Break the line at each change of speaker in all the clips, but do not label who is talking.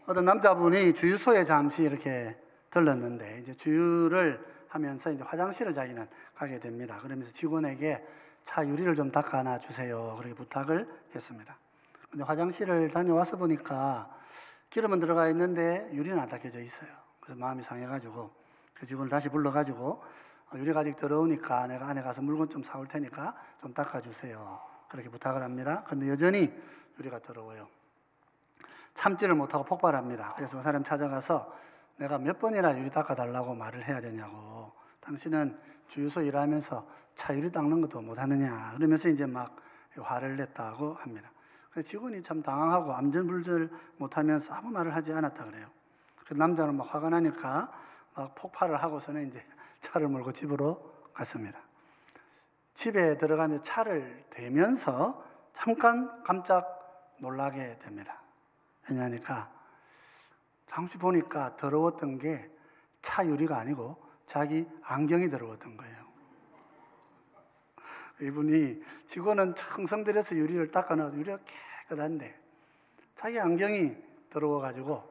어떤 남자분이 주유소에 잠시 이렇게 들렀는데 이제 주유를 하면서 이제 화장실을 자기는 가게 됩니다. 그러면서 직원에게 차 유리를 좀 닦아놔 주세요. 그렇게 부탁을 했습니다. 근데 화장실을 다녀와서 보니까 기름은 들어가 있는데 유리는 안 닦여져 있어요. 그래서 마음이 상해가지고 그 직원을 다시 불러가지고 유리가 아직 더러우니까 내가 안에 가서 물건 좀 사올 테니까 좀 닦아주세요. 그렇게 부탁을 합니다. 그런데 여전히 유리가 더러워요. 참지를 못하고 폭발합니다. 그래서 그 사람 찾아가서 내가 몇 번이나 유리 닦아달라고 말을 해야 되냐고. 당신은 주유소 일하면서 차 유리 닦는 것도 못하느냐. 그러면서 이제 막 화를 냈다고 합니다. 그래서 직원이 참 당황하고 안전불절 못하면서 아무 말을 하지 않았다 그래요. 그 남자는 막 화가 나니까 막 폭발을 하고서는 이제 차를 몰고 집으로 갔습니다. 집에 들어가며 차를 대면서 잠깐 깜짝 놀라게 됩니다. 왜냐하니까 잠시 보니까 더러웠던 게 차 유리가 아니고 자기 안경이 더러웠던 거예요. 이분이 직원은 청성 들여서 유리를 닦아놔도 유리가 깨끗한데 자기 안경이 더러워가지고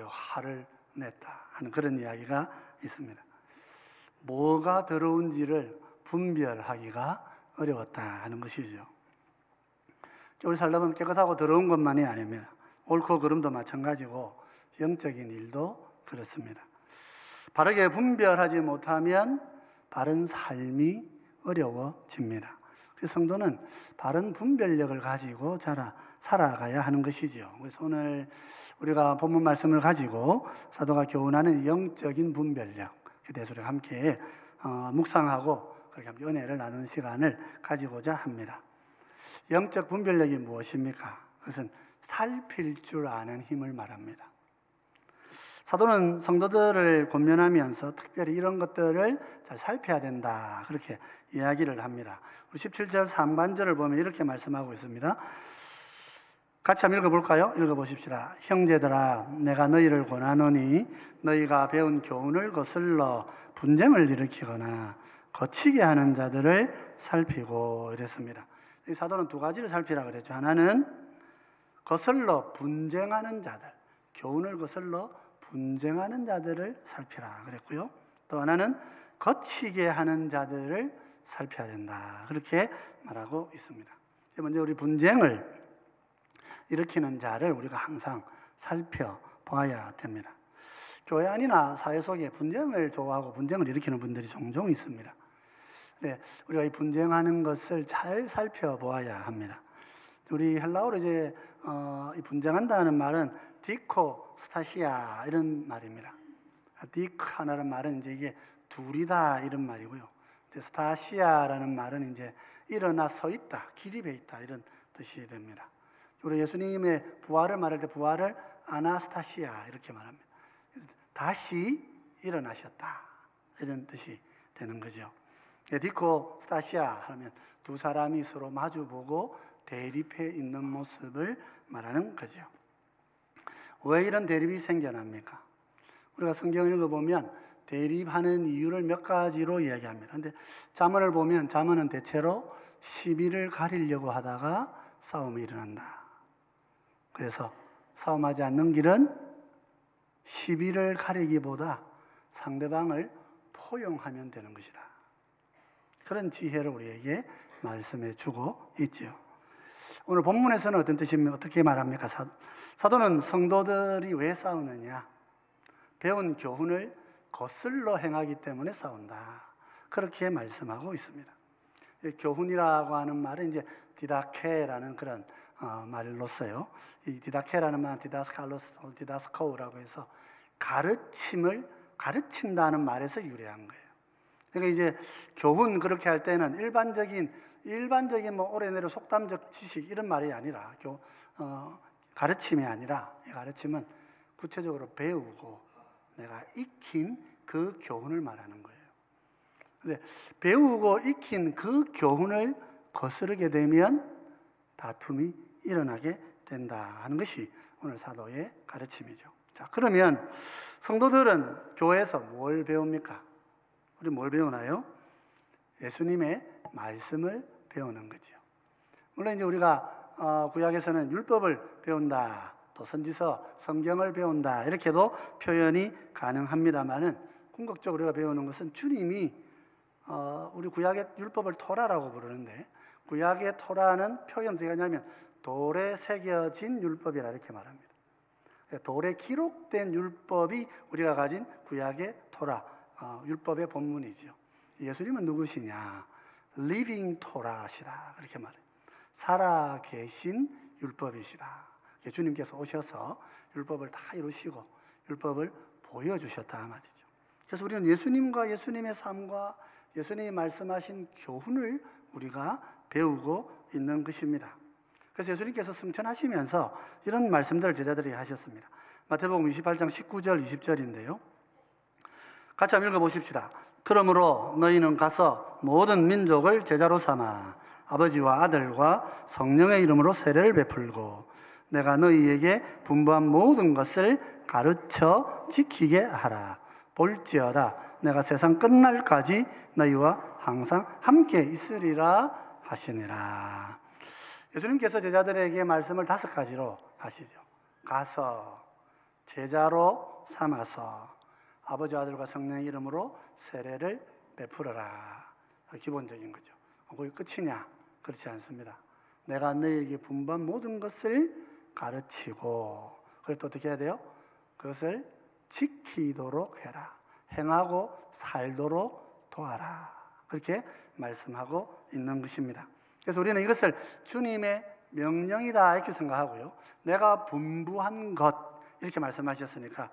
화를 냈다 하는 그런 이야기가 있습니다. 뭐가 더러운지를 분별하기가 어려웠다 하는 것이죠. 우리 살다 보면 깨끗하고 더러운 것만이 아닙니다. 옳고 그름도 마찬가지고 영적인 일도 그렇습니다. 바르게 분별하지 못하면 바른 삶이 어려워집니다. 그래서 성도는 바른 분별력을 가지고 살아가야 하는 것이죠. 그래서 오늘 우리가 본문 말씀을 가지고 사도가 교훈하는 영적인 분별력에 대해서 우리가 함께 묵상하고 그렇게 함께 은혜를 나누는 시간을 가지고자 합니다. 영적 분별력이 무엇입니까? 그것은 살필 줄 아는 힘을 말합니다. 사도는 성도들을 권면하면서 특별히 이런 것들을 잘 살펴야 된다 그렇게 이야기를 합니다. 우리 17절 상반절을 보면 이렇게 말씀하고 있습니다. 같이 한번 읽어볼까요? 읽어보십시다. 형제들아 내가 너희를 권하노니 너희가 배운 교훈을 거슬러 분쟁을 일으키거나 거치게 하는 자들을 살피고 이랬습니다. 이 사도는 두 가지를 살피라 그랬죠. 하나는 거슬러 분쟁하는 자들, 교훈을 거슬러 분쟁하는 자들을 살피라 그랬고요. 또 하나는 거치게 하는 자들을 살펴야 된다. 그렇게 말하고 있습니다. 먼저 우리 분쟁을 일으키는 자를 우리가 항상 살펴봐야 됩니다. 교회 안이나 사회 속에 분쟁을 좋아하고 분쟁을 일으키는 분들이 종종 있습니다. 네, 우리가 이 분쟁하는 것을 잘 살펴보아야 합니다. 우리 헬라어로 이제 이 분쟁한다는 말은 디코 스타시아 이런 말입니다. 디카라는 말은 이제 이게 둘이다 이런 말이고요. 이제 스타시아라는 말은 이제 일어나 서 있다, 기립해 있다 이런 뜻이 됩니다. 우리 예수님의 부활을 말할 때 부활을 아나스타시아 이렇게 말합니다. 다시 일어나셨다 이런 뜻이 되는 거죠. 디코 스타시아 하면 두 사람이 서로 마주보고 대립해 있는 모습을 말하는 거죠. 왜 이런 대립이 생겨납니까? 우리가 성경을 읽어보면 대립하는 이유를 몇 가지로 이야기합니다. 그런데 잠언을 보면 잠언은 대체로 시비를 가리려고 하다가 싸움이 일어난다. 그래서 싸움하지 않는 길은 시비를 가리기보다 상대방을 포용하면 되는 것이다. 그런 지혜를 우리에게 말씀해 주고 있죠. 오늘 본문에서는 어떤 뜻입니까? 어떻게 말합니까? 사도는 성도들이 왜 싸우느냐? 배운 교훈을 거슬러 행하기 때문에 싸운다. 그렇게 말씀하고 있습니다. 교훈이라고 하는 말은 이제 디다케라는 그런 말로 써요. 이 디다케라는 말은 디다스코우라고 해서 가르친다는 말에서 유래한 거예요. 그러니까 이제 교훈 그렇게 할 때는 일반적인 뭐 오래내려 속담적 지식 이런 말이 아니라 가르침이 아니라 이 가르침은 구체적으로 배우고 내가 익힌 그 교훈을 말하는 거예요. 근데 배우고 익힌 그 교훈을 거스르게 되면 다툼이 일어나게 된다 하는 것이 오늘 사도의 가르침이죠. 자, 그러면 성도들은 교회에서 뭘 배웁니까? 우리 뭘 배우나요? 예수님의 말씀을 배우는 거죠. 물론 이제 우리가 구약에서는 율법을 배운다, 또 선지서, 성경을 배운다 이렇게도 표현이 가능합니다만은 궁극적으로 우리가 배우는 것은 주님이 우리 구약의 율법을 토라라고 부르는데 구약의 토라는 표현 어떻게 하냐면 돌에 새겨진 율법이라 이렇게 말합니다. 돌에 기록된 율법이 우리가 가진 구약의 토라, 율법의 본문이죠. 예수님은 누구시냐? 리빙 토라시라 이렇게 말해요. 살아 계신 율법이시라. 주님께서 오셔서 율법을 다 이루시고 율법을 보여주셨다 말이죠. 그래서 우리는 예수님과 예수님의 삶과 예수님이 말씀하신 교훈을 우리가 배우고 있는 것입니다. 그래서 예수님께서 승천하시면서 이런 말씀들을 제자들에게 하셨습니다. 마태복음 28장 19절 20절인데요. 같이 한번 읽어보십시다. 그러므로 너희는 가서 모든 민족을 제자로 삼아 아버지와 아들과 성령의 이름으로 세례를 베풀고 내가 너희에게 분부한 모든 것을 가르쳐 지키게 하라. 볼지어다 내가 세상 끝날까지 너희와 항상 함께 있으리라 하시니라. 예수님께서 제자들에게 말씀을 5가지로 하시죠. 가서 제자로 삼아서 아버지 아들과 성령의 이름으로 세례를 베풀어라. 기본적인 거죠. 거기 끝이냐? 그렇지 않습니다. 내가 너희에게 분부한 모든 것을 가르치고 그리고 또 어떻게 해야 돼요? 그것을 지키도록 해라. 행하고 살도록 도와라. 그렇게 말씀하고 있는 것입니다. 그래서 우리는 이것을 주님의 명령이다 이렇게 생각하고요. 내가 분부한 것 이렇게 말씀하셨으니까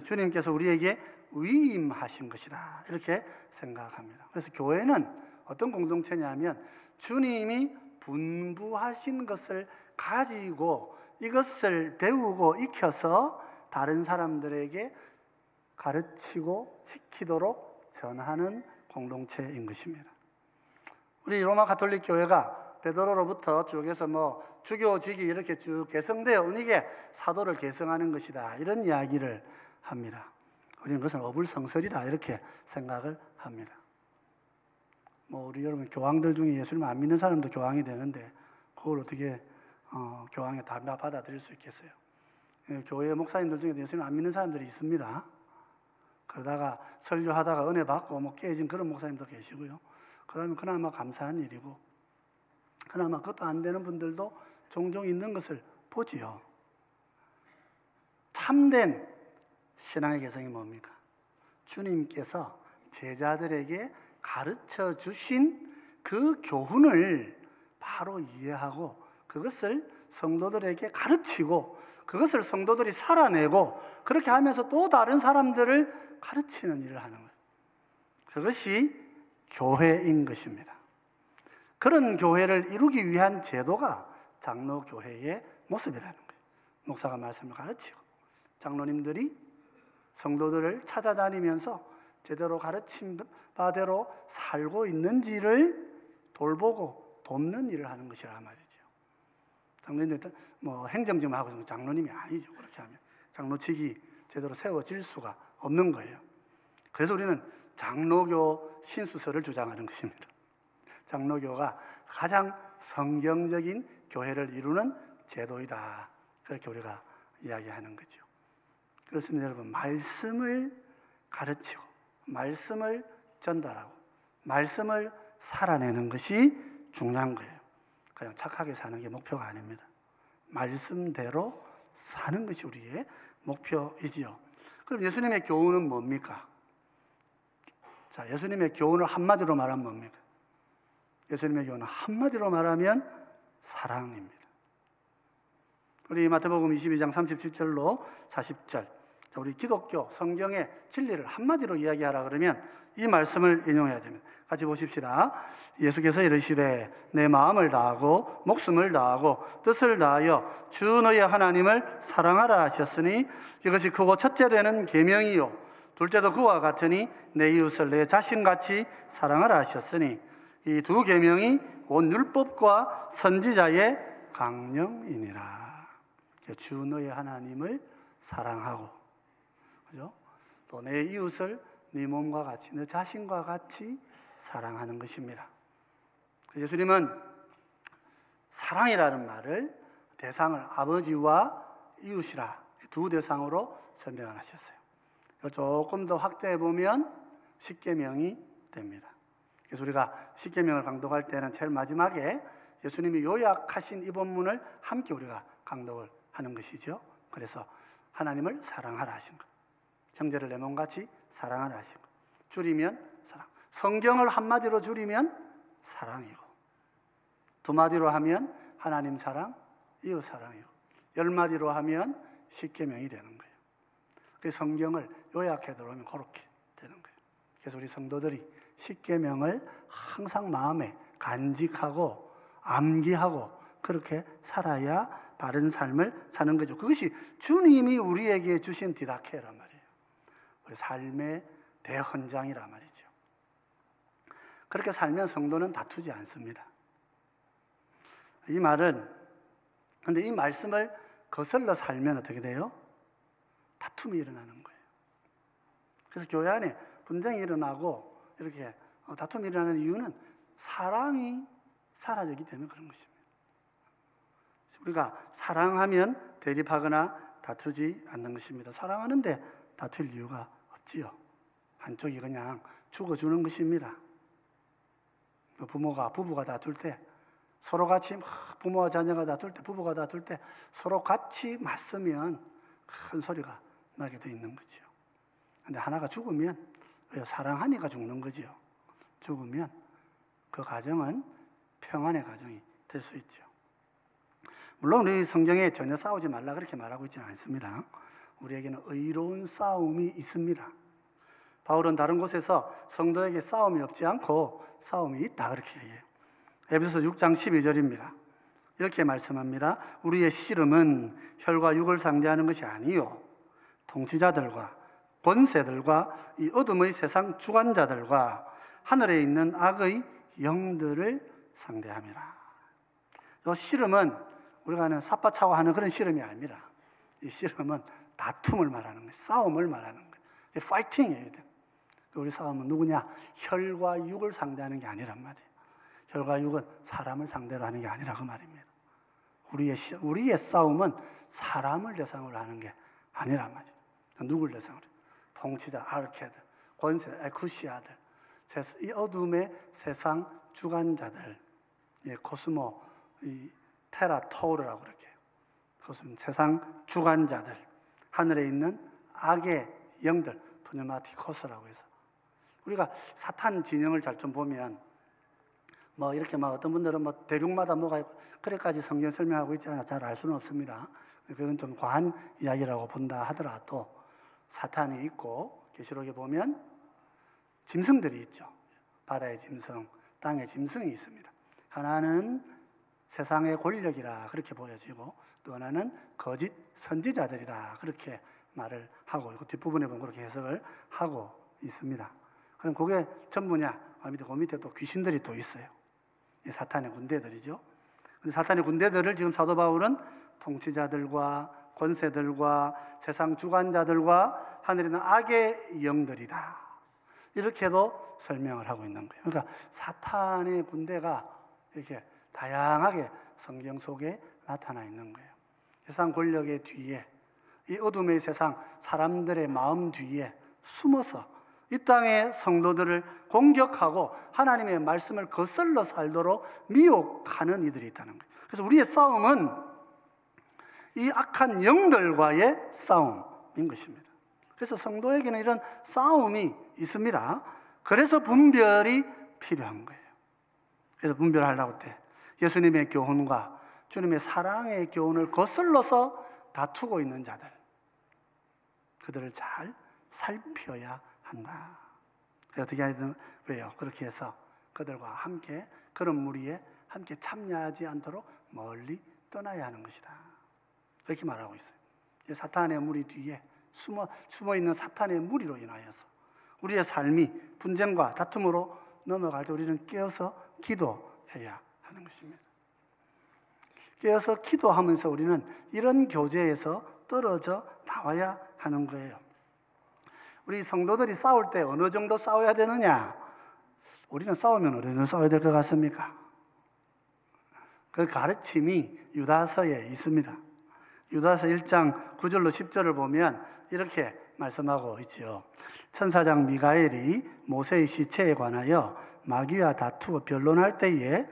주님께서 우리에게 위임하신 것이다 이렇게 생각합니다. 그래서 교회는 어떤 공동체냐면 주님이 분부하신 것을 가지고 이것을 배우고 익혀서 다른 사람들에게 가르치고 지키도록 전하는 공동체인 것입니다. 우리 로마 가톨릭 교회가 베드로로부터 쭉해서 주교직이 이렇게 쭉 개성되어 이게 사도를 계승하는 것이다 이런 이야기를 합니다. 우리는 그것은 어불성설이다 이렇게 생각을 합니다. 우리 여러분 교황들 중에 예수님 안 믿는 사람도 교황이 되는데 그걸 어떻게 교황에 다 받아들일 수 있겠어요? 교회 목사님들 중에도 예수님 안 믿는 사람들이 있습니다. 그러다가 설교하다가 은혜 받고 깨진 그런 목사님도 계시고요. 그러면 그나마 감사한 일이고 그나마 그것도 안 되는 분들도 종종 있는 것을 보지요. 참된 신앙의 개성이 뭡니까? 주님께서 제자들에게 가르쳐 주신 그 교훈을 바로 이해하고 그것을 성도들에게 가르치고 그것을 성도들이 살아내고 그렇게 하면서 또 다른 사람들을 가르치는 일을 하는 거예요. 그것이 교회인 것입니다. 그런 교회를 이루기 위한 제도가 장로교회의 모습이라는 거예요. 목사가 말씀을 가르치고 장로님들이 성도들을 찾아다니면서 제대로 가르친 바대로 살고 있는지를 돌보고 돕는 일을 하는 것이라 말이죠. 장로님들 행정 좀 하고 장로님이 아니죠. 그렇게 하면 장로직이 제대로 세워질 수가 없는 거예요. 그래서 우리는 장로교 신수설을 주장하는 것입니다. 장로교가 가장 성경적인 교회를 이루는 제도이다. 그렇게 우리가 이야기하는 거죠. 그렇습니다, 여러분. 말씀을 가르치고 말씀을 전달하고 말씀을 살아내는 것이 중요한 거예요. 그냥 착하게 사는 게 목표가 아닙니다. 말씀대로 사는 것이 우리의 목표이지요. 그럼 예수님의 교훈은 뭡니까? 자, 예수님의 교훈을 한마디로 말하면 뭡니까? 예수님의 교훈은 한마디로 말하면 사랑입니다. 우리 마태복음 22장 37절로 40절, 우리 기독교 성경의 진리를 한마디로 이야기하라 그러면 이 말씀을 인용해야 됩니다. 같이 보십시다. 예수께서 이르시되 내 마음을 다하고 목숨을 다하고 뜻을 다하여 주 너희 하나님을 사랑하라 하셨으니 이것이 크고 첫째 되는 계명이요 둘째도 그와 같으니 내 이웃을 내 자신같이 사랑하라 하셨으니 이 두 계명이 온 율법과 선지자의 강령이니라. 주 너희 하나님을 사랑하고, 그죠? 또 내 이웃을 네 몸과 같이, 내 자신과 같이 사랑하는 것입니다. 예수님은 사랑이라는 말을 대상을 아버지와 이웃이라 두 대상으로 설명을 하셨어요. 조금 더 확대해 보면 십계명이 됩니다. 그래서 우리가 십계명을 강독할 때는 제일 마지막에 예수님이 요약하신 이 본문을 함께 우리가 강독을 하는 것이죠. 그래서 하나님을 사랑하라 하신 것, 형제를 내 몸같이 사랑하라 하신 것, 줄이면 사랑. 성경을 한마디로 줄이면 사랑이고, 두 마디로 하면 하나님 사랑, 이웃 사랑이고, 10마디로 하면 십계명이 되는 거예요. 그 성경을 요약해 들어오면 그렇게 되는 거예요. 그래서 우리 성도들이 십계명을 항상 마음에 간직하고 암기하고 그렇게 살아야 바른 삶을 사는 거죠. 그것이 주님이 우리에게 주신 디다케란 말이에요. 우리 삶의 대헌장이란 말이죠. 그렇게 살면 성도는 다투지 않습니다. 이 말은, 근데 이 말씀을 거슬러 살면 어떻게 돼요? 다툼이 일어나는 거예요. 그래서 교회 안에 분쟁이 일어나고 이렇게 다툼이 일어나는 이유는 사랑이 사라지기 때문에 그런 것입니다. 우리가 사랑하면 대립하거나 다투지 않는 것입니다. 사랑하는데 다툴 이유가 없지요. 한쪽이 그냥 죽어주는 것입니다. 부부가 다툴 때 서로 같이 부모와 자녀가 다툴 때, 부부가 다툴 때 서로 같이 맞서면 큰 소리가 나게 돼 있는 거죠. 근데 하나가 죽으면 사랑하니까 죽는 거죠. 죽으면 그 가정은 평안의 가정이 될 수 있죠. 물론 우리 성경에 전혀 싸우지 말라 그렇게 말하고 있지는 않습니다. 우리에게는 의로운 싸움이 있습니다. 바울은 다른 곳에서 성도에게 싸움이 없지 않고 싸움이 있다 그렇게 얘기해요. 에베소서 6장 12절입니다. 이렇게 말씀합니다. 우리의 씨름은 혈과 육을 상대하는 것이 아니요 통치자들과 권세들과 이 어둠의 세상 주관자들과 하늘에 있는 악의 영들을 상대함이라. 이 씨름은 우리가 하는 삿바차고 하는 그런 씨름이 아닙니다. 이 씨름은 다툼을 말하는 거예요. 싸움을 말하는 거예요. 파이팅이에요. 우리 싸움은 누구냐? 혈과 육을 상대하는 게 아니란 말이에요. 혈과 육은 사람을 상대로 하는 게 아니라 그 말입니다. 우리의 싸움은 사람을 대상으로 하는 게 아니란 말이에요. 누굴 대상으로? 통치자, 아르케드, 권세, 에쿠시아들, 이 어둠의 세상 주관자들, 코스모, 테라토르라고 그렇게 해요. 그것은 세상 주관자들, 하늘에 있는 악의 영들, 프뉴마티코스라고 해서 우리가 사탄 진영을 잘 좀 보면 이렇게 어떤 분들은 대륙마다 뭐가 있고 그래까지 성경 설명하고 있지 않아 잘 알 수는 없습니다. 그건 좀 과한 이야기라고 본다 하더라도 사탄이 있고 계시록에 보면 짐승들이 있죠. 바다의 짐승, 땅의 짐승이 있습니다. 하나는 세상의 권력이라 그렇게 보여지고 또 하나는 거짓 선지자들이라 그렇게 말을 하고 그 뒷부분에 보면 그렇게 해석을 하고 있습니다. 그럼 그게 전부냐? 그 밑에 또 귀신들이 또 있어요. 사탄의 군대들이죠. 근데 사탄의 군대들을 지금 사도 바울은 통치자들과 권세들과 세상 주관자들과 하늘에 있는 악의 영들이다. 이렇게도 설명을 하고 있는 거예요. 그러니까 사탄의 군대가 이렇게 다양하게 성경 속에 나타나 있는 거예요. 세상 권력의 뒤에, 이 어둠의 세상 사람들의 마음 뒤에 숨어서 이 땅의 성도들을 공격하고 하나님의 말씀을 거슬러 살도록 미혹하는 이들이 있다는 거예요. 그래서 우리의 싸움은 이 악한 영들과의 싸움인 것입니다. 그래서 성도에게는 이런 싸움이 있습니다. 그래서 분별이 필요한 거예요. 그래서 분별하려고 때 예수님의 교훈과 주님의 사랑의 교훈을 거슬러서 다투고 있는 자들, 그들을 잘 살펴야 한다. 어떻게 하든 왜요? 그렇게 해서 그들과 함께 그런 무리에 함께 참여하지 않도록 멀리 떠나야 하는 것이다. 그렇게 말하고 있어요. 사탄의 무리 뒤에 숨어 있는 사탄의 무리로 인하여서 우리의 삶이 분쟁과 다툼으로 넘어갈 때 우리는 깨어서 기도해야 하는 것입니다. 깨어서 기도하면서 우리는 이런 교제에서 떨어져 나와야 하는 거예요. 우리 성도들이 싸울 때 어느 정도 싸워야 되느냐? 우리는 싸우면 어느 정도 싸워야 될 것 같습니까? 그 가르침이 유다서에 있습니다. 유다서 1장 9절로 10절을 보면 이렇게 말씀하고 있지요. 천사장 미가엘이 모세의 시체에 관하여 마귀와 다투고 변론할 때에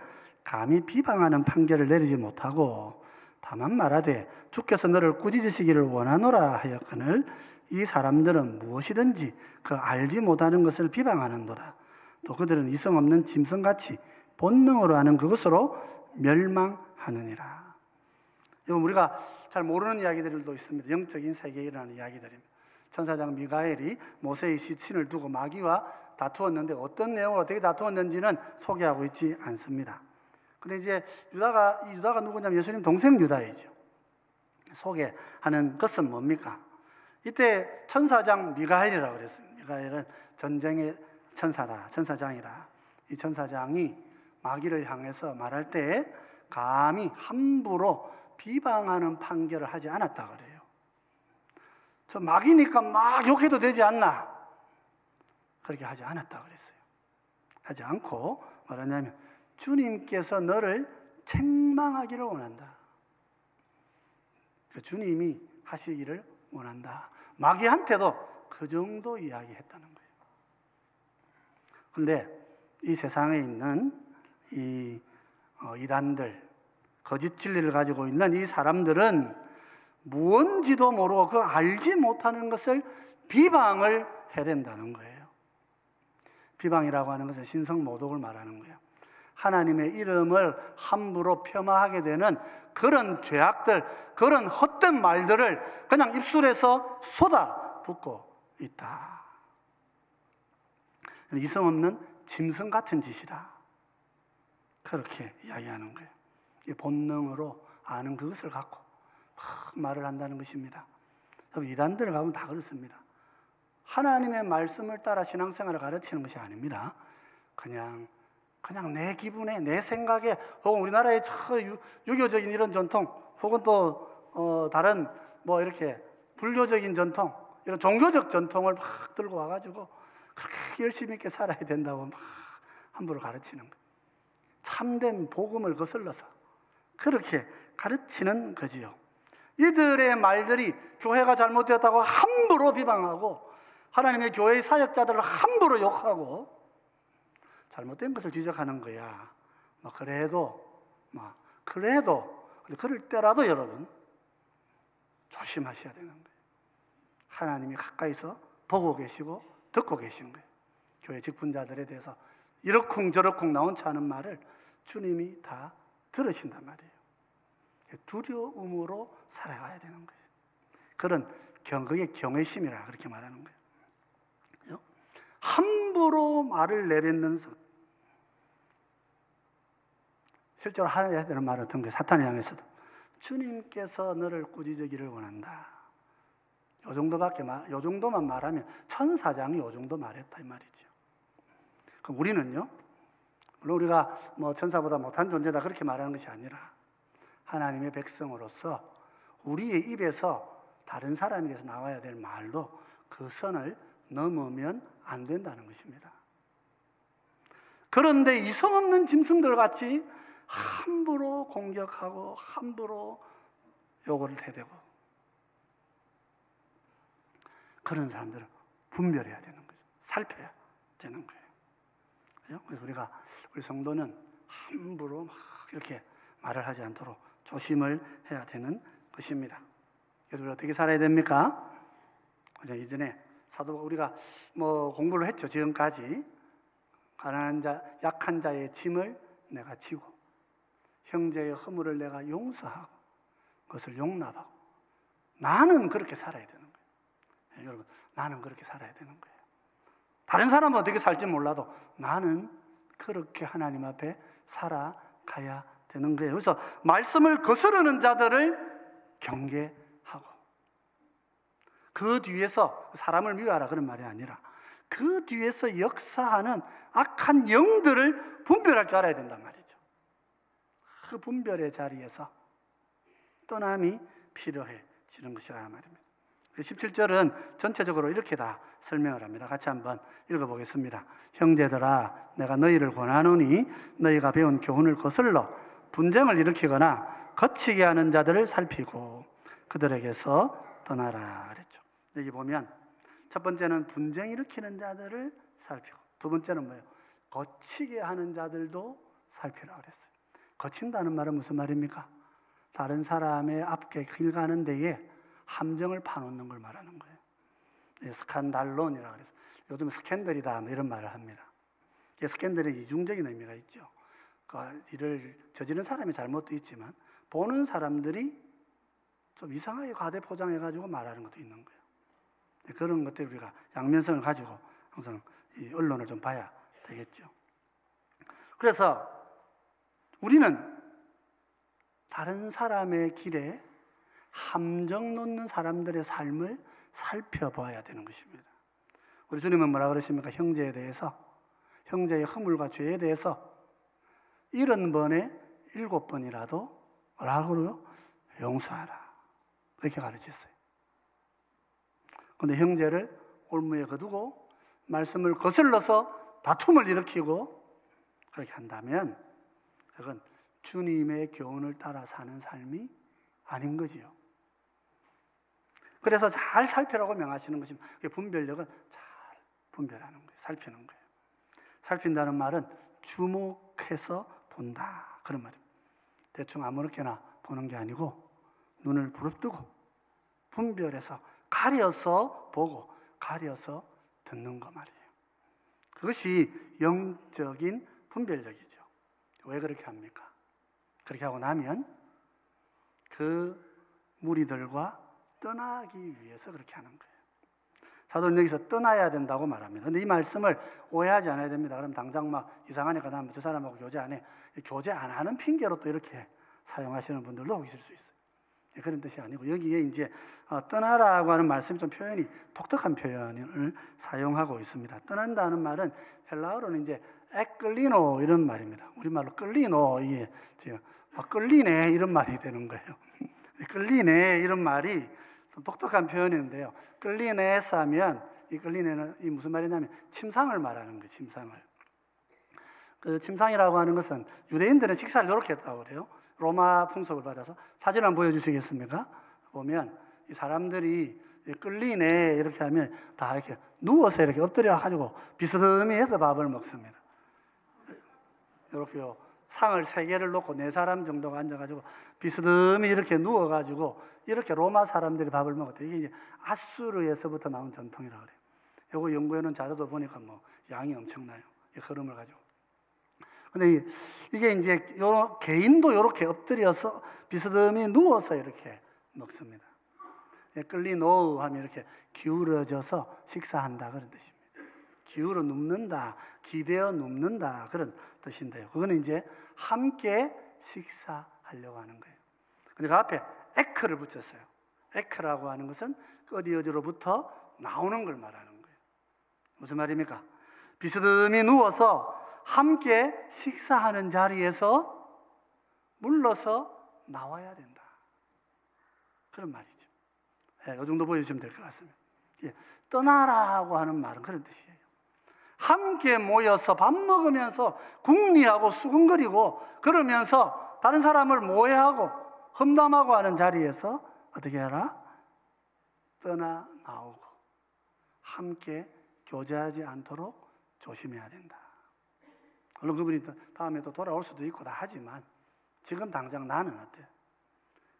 감히 비방하는 판결을 내리지 못하고 다만 말하되 주께서 너를 꾸짖으시기를 원하노라 하였거늘 이 사람들은 무엇이든지 그 알지 못하는 것을 비방하는도다. 또 그들은 이성 없는 짐승같이 본능으로 하는 그것으로 멸망하느니라. 이건 우리가 잘 모르는 이야기들도 있습니다. 영적인 세계에 일어나는 이야기들입니다. 천사장 미가엘이 모세의 시신을 두고 마귀와 다투었는데 어떤 내용을 어떻게 다투었는지는 소개하고 있지 않습니다. 근데 이제 유다가 누구냐면 예수님 동생 유다이죠. 소개하는 것은 뭡니까? 이때 천사장 미가엘이라고 그랬습니다. 미가엘은 전쟁의 천사다, 천사장이다. 이 천사장이 마귀를 향해서 말할 때 감히 함부로 비방하는 판결을 하지 않았다 그래요. 저 마귀니까 막 욕해도 되지 않나? 그렇게 하지 않았다 그랬어요. 하지 않고 말하냐면 주님께서 너를 책망하기를 원한다. 주님이 하시기를 원한다. 마귀한테도 그 정도 이야기했다는 거예요. 그런데 이 세상에 있는 이 이단들, 거짓 진리를 가지고 있는 이 사람들은 무언지도 모르고 그 알지 못하는 것을 비방을 해댄다는 거예요. 비방이라고 하는 것은 신성모독을 말하는 거예요. 하나님의 이름을 함부로 폄하하게 되는 그런 죄악들, 그런 헛된 말들을 그냥 입술에서 쏟아붓고 있다. 이성 없는 짐승 같은 짓이다. 그렇게 이야기하는 거예요. 이 본능으로 아는 그것을 갖고 막 말을 한다는 것입니다. 이단들을 가면 다 그렇습니다. 하나님의 말씀을 따라 신앙생활을 가르치는 것이 아닙니다. 그냥 내 기분에, 내 생각에, 혹은 우리나라의 유교적인 이런 전통, 혹은 또 다른 뭐 이렇게 불교적인 전통, 이런 종교적 전통을 막 들고 와가지고 그렇게 열심히 있게 살아야 된다고 막 함부로 가르치는 거예요. 참된 복음을 거슬러서 그렇게 가르치는 거지요. 이들의 말들이 교회가 잘못되었다고 함부로 비방하고 하나님의 교회의 사역자들을 함부로 욕하고 잘못된 것을 지적하는 거야. 그래도 그럴 때라도 여러분 조심하셔야 되는 거예요. 하나님이 가까이서 보고 계시고 듣고 계신 거예요. 교회 직분자들에 대해서 이러쿵저러쿵 나온치 않은 말을 주님이 다 들으신단 말이에요. 두려움으로 살아가야 되는 거예요. 그런 그게 경외심이라 그렇게 말하는 거예요. 함부로 말을 내뱉는 것. 실제로 하나님이 되는 말은 어떤 거예요? 사탄을 향해서도 주님께서 너를 꾸짖으기를 원한다. 요 정도만 말하면 천사장이 요 정도 말했다 이 말이죠. 그럼 우리는요? 물론 우리가 뭐 천사보다 못한 존재다 그렇게 말하는 것이 아니라 하나님의 백성으로서 우리의 입에서 다른 사람에게서 나와야 될 말도 그 선을 넘으면 안 된다는 것입니다. 그런데 이성 없는 짐승들 같이 함부로 공격하고 함부로 욕을 대대고 그런 사람들은 분별해야 되는 거죠. 살펴야 되는 거예요. 그래서 우리 성도는 함부로 막 이렇게 말을 하지 않도록 조심을 해야 되는 것입니다. 그래서 우리가 어떻게 살아야 됩니까? 이전에 우리가 뭐 공부를 했죠. 지금까지 가난한 자, 약한 자의 짐을 내가 지고 형제의 허물을 내가 용서하고 그것을 용납하고 나는 그렇게 살아야 되는 거예요. 여러분, 나는 그렇게 살아야 되는 거예요. 다른 사람은 어떻게 살지 몰라도 나는 그렇게 하나님 앞에 살아가야 되는 거예요. 그래서 말씀을 거스르는 자들을 경계하고 그 뒤에서 사람을 미워하라 그런 말이 아니라 그 뒤에서 역사하는 악한 영들을 분별할 줄 알아야 된단 말이죠. 그 분별의 자리에서 떠남이 필요해지는 것이라는 말입니다. 17절은 전체적으로 이렇게 다 설명을 합니다. 같이 한번 읽어보겠습니다. 형제들아 내가 너희를 권하노니 너희가 배운 교훈을 거슬러 분쟁을 일으키거나 거치게 하는 자들을 살피고 그들에게서 떠나라 그랬죠. 여기 보면 첫 번째는 분쟁 일으키는 자들을 살피고, 두 번째는 뭐예요? 거치게 하는 자들도 살피라고 그랬어요. 거친다는 말은 무슨 말입니까? 다른 사람의 앞에 길 가는 데에 함정을 파놓는 걸 말하는 거예요. 스칸달론이라고 해서 요즘 스캔들이다 뭐 이런 말을 합니다. 스캔들이 이중적인 의미가 있죠. 그 일을 저지른 사람이 잘못도 있지만 보는 사람들이 좀 이상하게 과대 포장해가지고 말하는 것도 있는 거예요. 그런 것들 우리가 양면성을 가지고 항상 이 언론을 좀 봐야 되겠죠. 그래서 우리는 다른 사람의 길에 함정 놓는 사람들의 삶을 살펴봐야 되는 것입니다. 우리 주님은 뭐라 그러십니까? 형제에 대해서, 형제의 허물과 죄에 대해서 70번에 7번이라도 뭐라고 그래요? 용서하라. 그렇게 가르쳤어요. 그런데 형제를 올무에 거두고 말씀을 거슬러서 다툼을 일으키고 그렇게 한다면 그건 주님의 교훈을 따라 사는 삶이 아닌 거지요. 그래서 잘 살피라고 명하시는 것입니다. 분별력은 잘 분별하는 거예요. 살피는 거예요. 살핀다는 말은 주목해서 본다, 그런 말입니다. 대충 아무렇게나 보는 게 아니고 눈을 부릅뜨고 분별해서 가려서 보고 가려서 듣는 거 말이에요. 그것이 영적인 분별력이죠. 왜 그렇게 합니까? 그렇게 하고 나면 그 무리들과 떠나기 위해서 그렇게 하는 거예요. 사도는 여기서 떠나야 된다고 말합니다. 그런데 이 말씀을 오해하지 않아야 됩니다. 그럼 당장 막 이상하니까 난 저 사람하고 교제 안 해. 교제 안 하는 핑계로 또 이렇게 사용하시는 분들도 있을 수 있어요. 그런 뜻이 아니고 여기에 이제 떠나라고 하는 말씀이 좀 표현이 독특한 표현을 사용하고 있습니다. 떠난다는 말은 헬라어로는 이제 에끌리노 이런 말입니다. 우리말로 끌리노, 이게 끌리네 이런 말이 되는 거예요. 끌리네 이런 말이 좀 독특한 표현인데요. 끌리네서 하면 이 끌리네는 이 무슨 말이냐면 침상을 말하는 거예요. 침상을. 그 침상이라고 하는 것은 유대인들은 식사를 이렇게 했다고 그래요. 로마 풍속을 받아서 사진 한번 보여주시겠습니까? 보면 이 사람들이 끌리네 이렇게 하면 다 이렇게 누워서 이렇게 엎드려 가지고 비스듬히 해서 밥을 먹습니다. 이렇게요. 상을 3개를 놓고 4사람 정도가 앉아가지고 비스듬히 이렇게 누워가지고 이렇게 로마 사람들이 밥을 먹었대요. 이게 이제 아수르에서부터 나온 전통이라고 그래요. 요거 연구해놓은 자료도 보니까 뭐 양이 엄청나요. 이 흐름을 가지고. 근데 이게 이제 개인도 이렇게 엎드려서 비스듬히 누워서 이렇게 먹습니다. 끌리노 하면 이렇게 기울어져서 식사한다 그런 뜻입니다. 기울어 눕는다, 기대어 눕는다 그런 뜻인데요. 그거는 이제 함께 식사하려고 하는 거예요. 근데 그 앞에 에크를 붙였어요. 에크라고 하는 것은 어디로부터 나오는 걸 말하는 거예요. 무슨 말입니까? 비스듬히 누워서 함께 식사하는 자리에서 물러서 나와야 된다. 그런 말이죠. 이 정도 보여주시면 될 것 같습니다. 떠나라고 하는 말은 그런 뜻이에요. 함께 모여서 밥 먹으면서 궁리하고 수근거리고 그러면서 다른 사람을 모해하고 험담하고 하는 자리에서 어떻게 해라? 떠나 나오고 함께 교제하지 않도록 조심해야 된다. 물론 그분이 다음에 또 돌아올 수도 있고 다 하지만 지금 당장 나는 어때?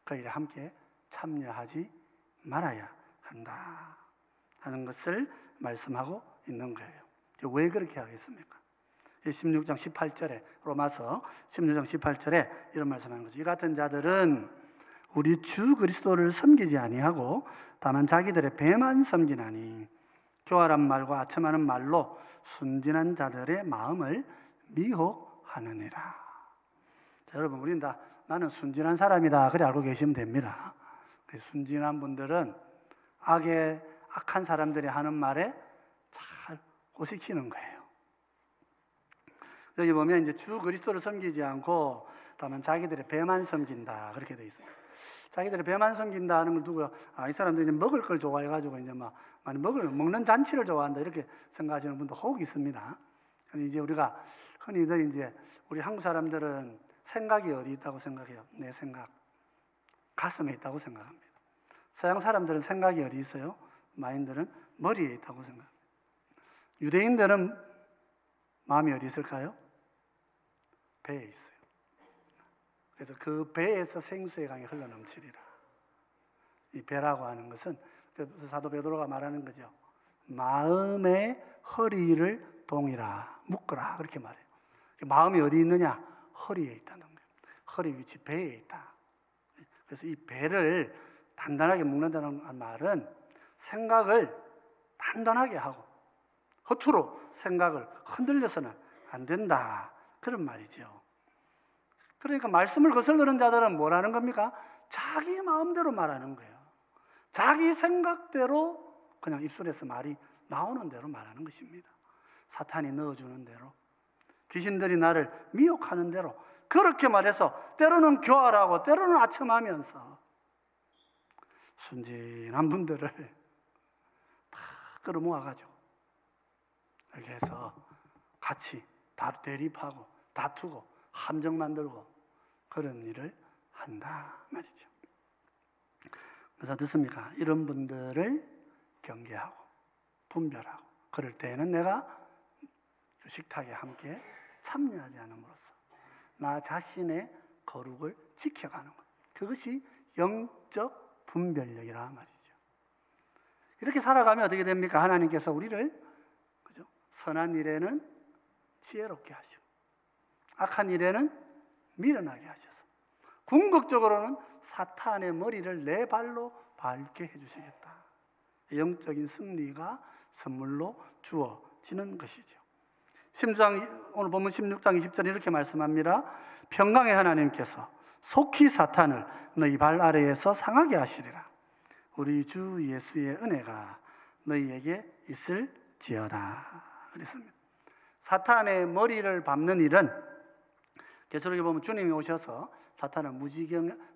그 일에 함께 참여하지 말아야 한다 하는 것을 말씀하고 있는 거예요. 왜 그렇게 하겠습니까? 16장 18절에 로마서 16장 18절에 이런 말씀하는 거죠. 이 같은 자들은 우리 주 그리스도를 섬기지 아니하고 다만 자기들의 배만 섬기나니 교활한 말과 아첨하는 말로 순진한 자들의 마음을 미혹하느니라. 자, 여러분 우리는 다 나는 순진한 사람이다 그래 알고 계시면 됩니다. 순진한 분들은 악한 사람들이 하는 말에 잘 꼬시키는 거예요. 여기 보면 이제 주 그리스도를 섬기지 않고 다만 자기들의 배만 섬긴다 그렇게 돼 있어요. 자기들의 배만 섬긴다는 걸 두고 이 사람들이 이제 먹을 걸 좋아해가지고 이제 막 많이 먹는 잔치를 좋아한다 이렇게 생각하시는 분도 혹 있습니다. 이제 우리가 흔히들 이제 우리 한국 사람들은 생각이 어디 있다고 생각해요? 내 생각 가슴에 있다고 생각합니다. 서양 사람들은 생각이 어디 있어요? 마인드는 머리에 있다고 생각합니다. 유대인들은 마음이 어디 있을까요? 배에 있어요. 그래서 그 배에서 생수의 강이 흘러넘치리라. 이 배라고 하는 것은 사도 베드로가 말하는 거죠. 마음의 허리를 동이라 묶으라 그렇게 말해요. 마음이 어디 있느냐? 허리에 있다는 거예요. 허리 위치 배에 있다. 그래서 이 배를 단단하게 묶는다는 말은 생각을 단단하게 하고 허투루 생각을 흔들려서는 안 된다. 그런 말이죠. 그러니까 말씀을 거슬르는 자들은 뭐라는 겁니까? 자기 마음대로 말하는 거예요. 자기 생각대로 그냥 입술에서 말이 나오는 대로 말하는 것입니다. 사탄이 넣어주는 대로, 귀신들이 나를 미혹하는 대로 그렇게 말해서 때로는 교활하고 때로는 아첨하면서 순진한 분들을 다 끌어모아가지고 이렇게 해서 같이 대립하고 다투고 함정 만들고 그런 일을 한다 말이죠. 그래서 듣습니까? 이런 분들을 경계하고 분별하고 그럴 때에는 내가 식탁에 함께 참여하지 않음으로써 나 자신의 거룩을 지켜가는 것. 그것이 영적 분별력이라 말이죠. 이렇게 살아가면 어떻게 됩니까? 하나님께서 우리를 그죠? 선한 일에는 지혜롭게 하시고 악한 일에는 미련하게 하셔서 궁극적으로는 사탄의 머리를 내 발로 밟게 해주시겠다. 영적인 승리가 선물로 주어지는 것이죠. 오늘 본문 16장 20절 이렇게 말씀합니다. 평강의 하나님께서 속히 사탄을 너희 발 아래에서 상하게 하시리라. 우리 주 예수의 은혜가 너희에게 있을지어다. 그랬습니다. 사탄의 머리를 밟는 일은 계시록에 보면 주님이 오셔서 사탄을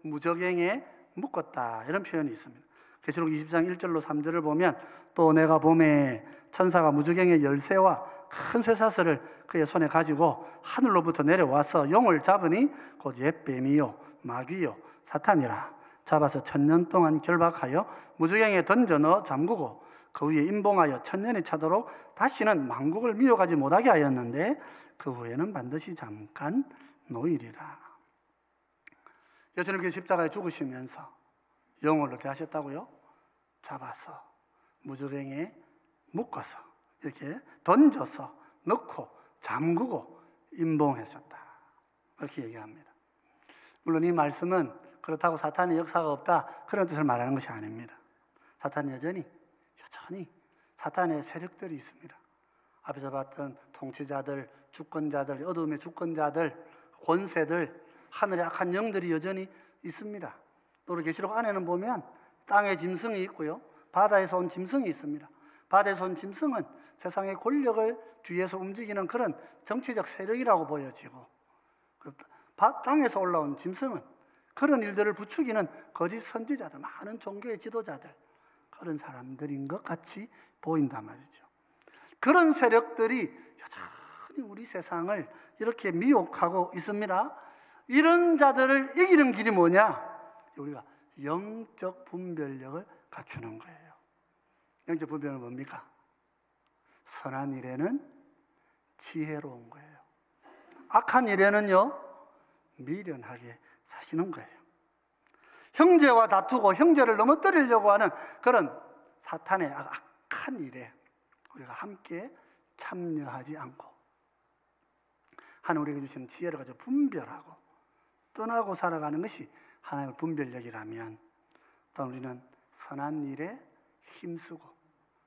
무저갱에 묶었다 이런 표현이 있습니다. 계시록 20장 1절로 3절을 보면 또 내가 봄에 천사가 무저갱의 열쇠와 큰 쇠사슬을 그의 손에 가지고 하늘로부터 내려와서 용을 잡으니 곧 옛뱀이요 마귀요 사탄이라. 잡아서 1000년 동안 결박하여 무저갱에 던져 넣어 잠그고 그 위에 임봉하여 1000년이 차도록 다시는 만국을 미혹하지 못하게 하였는데 그 후에는 반드시 잠깐 노일이라. 예수님께서 십자가에 죽으시면서 영을 어떻게 하셨다고요? 잡아서 무저갱에 묶어서 이렇게 던져서 넣고 잠그고 임봉하셨다. 그렇게 얘기합니다. 물론 이 말씀은 그렇다고 사탄의 역사가 없다 그런 뜻을 말하는 것이 아닙니다. 사탄은 여전히 사탄의 세력들이 있습니다. 앞에서 봤던 통치자들, 주권자들, 어둠의 주권자들, 권세들, 하늘의 악한 영들이 여전히 있습니다. 또 우리 계시록 안에는 보면 땅에 짐승이 있고요, 바다에서 온 짐승이 있습니다. 바다에서 온 짐승은 세상의 권력을 뒤에서 움직이는 그런 정치적 세력이라고 보여지고, 땅에서 올라온 짐승은 그런 일들을 부추기는 거짓 선지자들, 많은 종교의 지도자들, 그런 사람들인 것 같이 보인단 말이죠. 그런 세력들이 여전히 우리 세상을 이렇게 미혹하고 있습니다. 이런 자들을 이기는 길이 뭐냐? 우리가 영적 분별력을 갖추는 거예요. 영적 분별은 뭡니까? 선한 일에는 지혜로운 거예요. 악한 일에는요, 미련하게 사시는 거예요. 형제와 다투고 형제를 넘어뜨리려고 하는 그런 사탄의 악한 일에 우리가 함께 참여하지 않고 하나님 우리에게 주시는 지혜를 가지고 분별하고 떠나고 살아가는 것이 하나님의 분별력이라면, 또 우리는 선한 일에 힘쓰고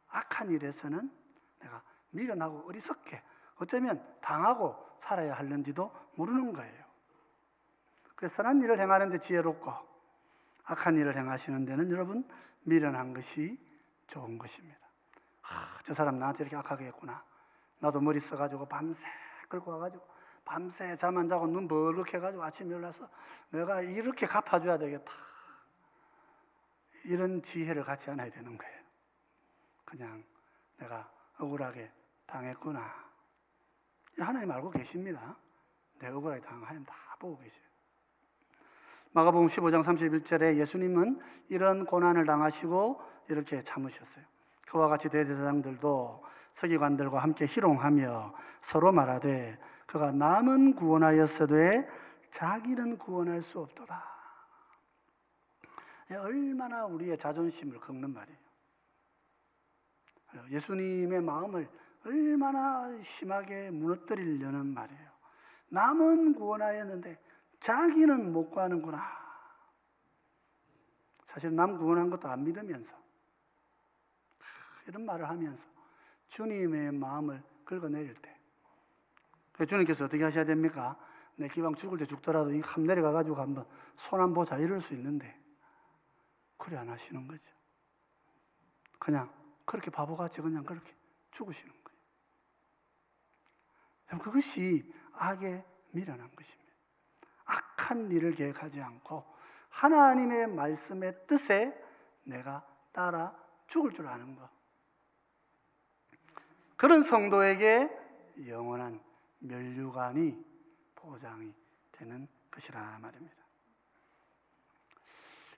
악한 일에서는 내가 미련하고 어리석게 어쩌면 당하고 살아야 하는지도 모르는 거예요. 그래서 선한 일을 행하는 데 지혜롭고 악한 일을 행하시는 데는 여러분 미련한 것이 좋은 것입니다. 저 사람 나한테 이렇게 악하게 했구나. 나도 머리 써가지고 밤새 끌고 와가지고 밤새 잠 안 자고 눈 벌겋게 해가지고 아침에 일어나서 내가 이렇게 갚아줘야 되겠다. 이런 지혜를 갖지 않아야 되는 거예요. 그냥 내가 억울하게 당했구나. 하나님 알고 계십니다. 내가 억울하게 당한 하나님 다 보고 계세요. 마가복음 15장 31절에 예수님은 이런 고난을 당하시고 이렇게 참으셨어요. 그와 같이 대제사장들도 서기관들과 함께 희롱하며 서로 말하되 그가 남은 구원하였으되 자기는 구원할 수 없도다. 얼마나 우리의 자존심을 긁는 말이에요. 예수님의 마음을 얼마나 심하게 무너뜨리려는 말이에요. 남은 구원하였는데 자기는 못 구하는구나. 사실 남 구원한 것도 안 믿으면서 이런 말을 하면서 주님의 마음을 긁어내릴 때 주님께서 어떻게 하셔야 됩니까? 내 기왕 죽을 때 죽더라도 이 함 내려가가지고 한번 손 한 보자 이럴 수 있는데 그래 안 하시는 거죠. 그냥 그렇게 바보같이 그냥 그렇게 죽으시는 거예요. 그것이 악에 미련한 것입니다. 악한 일을 계획하지 않고 하나님의 말씀의 뜻에 내가 따라 죽을 줄 아는 것. 그런 성도에게 영원한 면류관이 보장이 되는 것이라 말입니다.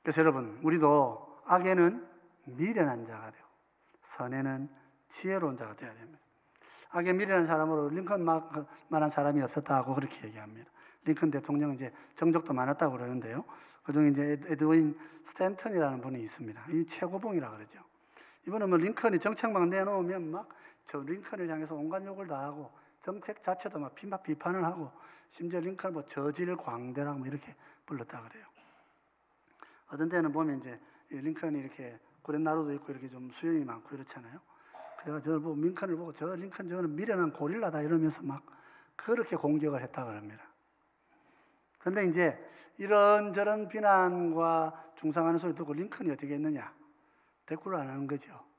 그래서 여러분, 우리도 악에는 미련한 자가 되고 선에는 지혜로운 자가 되어야 됩니다. 악에 미련한 사람으로 링컨만한 사람이 없었다고 그렇게 얘기합니다. 링컨 대통령은 이제 정적도 많았다고 그러는데요. 그중에 이제 에드윈 스탠턴이라는 분이 있습니다. 이 최고봉이라 그러죠. 이분은 뭐 링컨이 정책만 내놓으면 막 저 링컨을 향해서 온갖 욕을 다 하고 정책 자체도 막 비판을 하고 심지어 링컨을 뭐 저질 광대라고 뭐 이렇게 불렀다 그래요. 어떤 때는 보면 이제 링컨이 이렇게 구렛나루도 있고 이렇게 좀 수염이 많고 이렇잖아요. 그래서 저를 보고 링컨을 보고 저 링컨 저는 미련한 고릴라다 이러면서 막 그렇게 공격을 했다 그럽니다. 그런데 이제 이런저런 비난과 중상하는 소리 듣고 링컨이 어떻게 했느냐? 대꾸를 안 하는 거죠.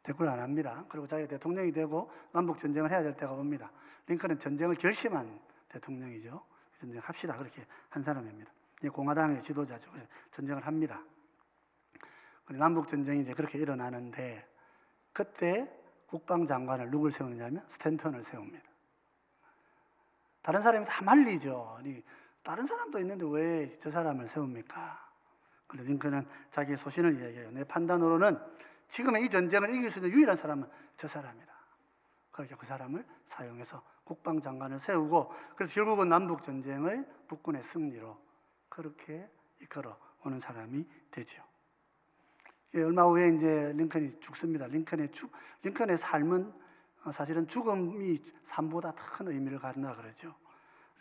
대꾸를 안 합니다. 그리고 자기가 대통령이 되고 남북 전쟁을 해야 될 때가 옵니다. 링컨은 전쟁을 결심한 대통령이죠. 전쟁합시다 그렇게 한 사람입니다. 공화당의 지도자죠. 전쟁을 합니다. 남북 전쟁이 이제 그렇게 일어나는데 그때 국방장관을 누굴 세우느냐면 스탠턴을 세웁니다. 다른 사람이 다 말리죠. 아니, 다른 사람도 있는데 왜 저 사람을 세웁니까? 그래서 링컨은 자기의 소신을 이야기해요. 내 판단으로는 지금의 이 전쟁을 이길 수 있는 유일한 사람은 저 사람이다. 그렇게 그 사람을 사용해서 국방장관을 세우고 그래서 결국은 남북전쟁을 북군의 승리로 그렇게 이끌어 오는 사람이 되죠. 얼마 후에 이제 링컨이 죽습니다. 링컨의 삶은 사실은 죽음이 삶보다 큰 의미를 가진다 그러죠.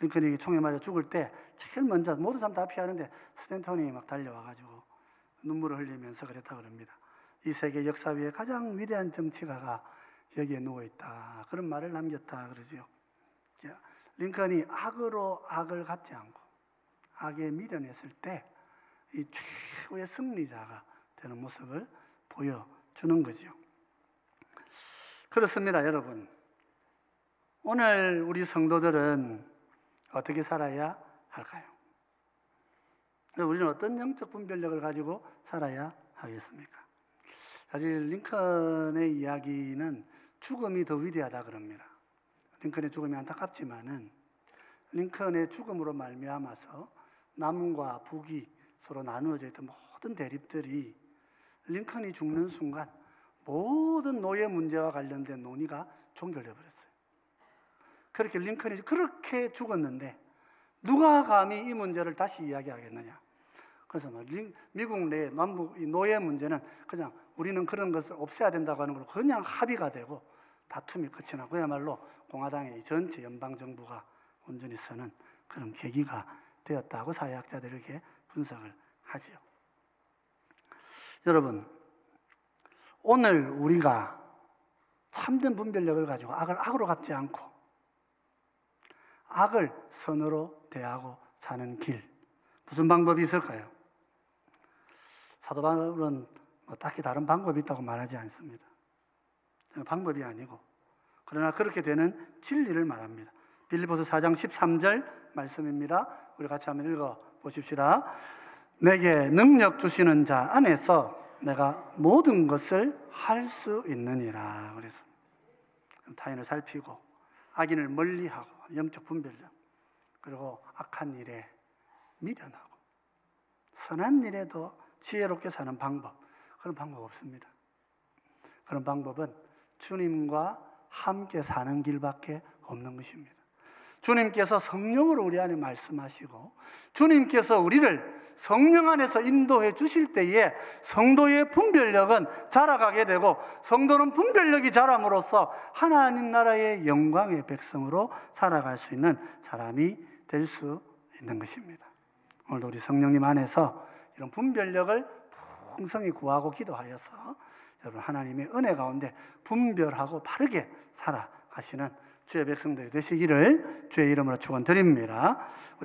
링컨이 총에 맞아 죽을 때 제일 먼저 모든 사람 다 피하는데 스탠턴이 막 달려와가지고 눈물을 흘리면서 그랬다 그럽니다. 이 세계 역사 위에 가장 위대한 정치가가 여기에 누워있다. 그런 말을 남겼다 그러죠. 링컨이 악으로 악을 갚지 않고 악에 미련했을 때 이 최후의 승리자가 되는 모습을 보여주는 거죠. 그렇습니다, 여러분. 오늘 우리 성도들은 어떻게 살아야 할까요? 우리는 어떤 영적 분별력을 가지고 살아야 하겠습니까? 사실 링컨의 이야기는 죽음이 더 위대하다 그럽니다. 링컨의 죽음이 안타깝지만은 링컨의 죽음으로 말미암아서 남과 북이 서로 나누어져 있던 모든 대립들이 링컨이 죽는 순간 모든 노예 문제와 관련된 논의가 종결되어 버렸어요. 그렇게 링컨이 그렇게 죽었는데 누가 감히 이 문제를 다시 이야기하겠느냐? 그래서 미국 내 남북 노예 문제는 그냥 우리는 그런 것을 없애야 된다고 하는 걸로 그냥 합의가 되고 다툼이 끝이 나고 그야말로 공화당의 전체 연방정부가 온전히 서는 그런 계기가 되었다고 사회학자들이 이렇게 분석을 하지요. 여러분, 오늘 우리가 참된 분별력을 가지고 악을 악으로 갚지 않고 악을 선으로 대하고 사는 길, 무슨 방법이 있을까요? 사도 바울은 딱히 다른 방법이 있다고 말하지 않습니다. 방법이 아니고 그러나 그렇게 되는 진리를 말합니다. 빌립보서 4장 13절 말씀입니다. 우리 같이 한번 읽어 보십시다. 내게 능력 주시는 자 안에서 내가 모든 것을 할 수 있느니라. 그래서 타인을 살피고 악인을 멀리하고 영적 분별력 그리고 악한 일에 미련하고 선한 일에도 지혜롭게 사는 방법, 그런 방법 없습니다. 그런 방법은 주님과 함께 사는 길밖에 없는 것입니다. 주님께서 성령으로 우리 안에 말씀하시고 주님께서 우리를 성령 안에서 인도해 주실 때에 성도의 분별력은 자라가게 되고 성도는 분별력이 자람으로써 하나님 나라의 영광의 백성으로 살아갈 수 있는 사람이 될 수 있는 것입니다. 오늘도 우리 성령님 안에서 이런 분별력을 풍성히 구하고 기도하여서 여러분 하나님의 은혜 가운데 분별하고 바르게 살아가시는 주의 백성들이 되시기를 주의 이름으로 축원드립니다.